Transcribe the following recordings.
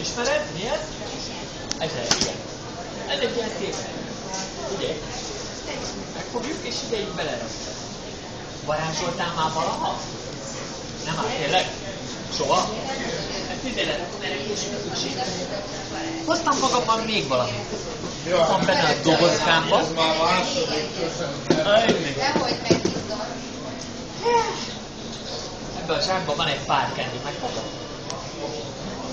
Ismered? Miért? Ez igen. Ez egy ilyen téma. Ugye? Megfogjuk és ide így belerakjuk. Varázsoltál már valaha? Nem már tényleg? Soha? Hát ide lerakom, erre később szükség. Hoztam magammal még valamit. Van benne a dobozkámban. Ebben a zsákban van egy pár kendő, megfogom.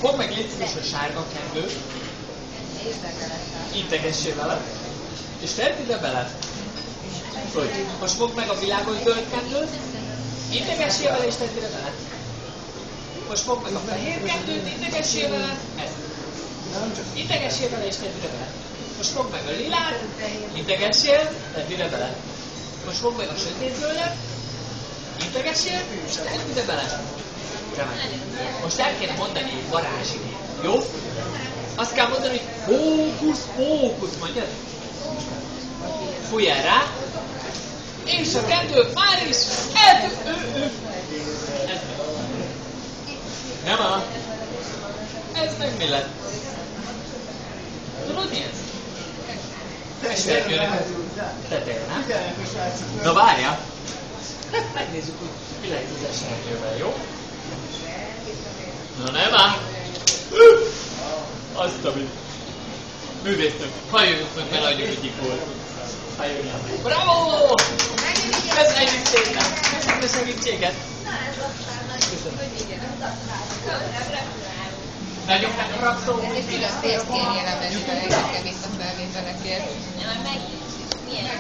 Fogd meg légy szíves a sárga kendőt. Integessél vele. És tedd ide bele. Hogy most fogd meg a világos zöld kendőt. Integessél vele és tedd ide bele. Most fogd meg a fehér kendőt, integessél vele. Integessél vele és tedd ide bele. Most fogd meg a lilát, integessél, tedd ide bele. Most fogd meg a sötétzöldet, integessél, és tedd ide bele. Most el kéne mondani egy varázsigét, jó? Azt kell mondani, hogy fókusz, fókusz, mondjad? Fújj el rá, és a kendő már is nem áll. Ez meg mi lett? Tudod mi ez? Testvérkőnek tetején, nem? Na várjál! Megnézzük, hogy mi lehet az esernyővel, jó? Na nem áll! Azt a mit! Művésztünk! Halljunk meg, mert nagyon ügyik volt! Halljunk! Bravo! Köszönjük szépen! Köszönjük a segítséget! Köszönöm! Nagyon megrapszó! Ez egy külön pénzt kérjél a mesére, és nekem visszafelvételekért. Nem, meg milyen?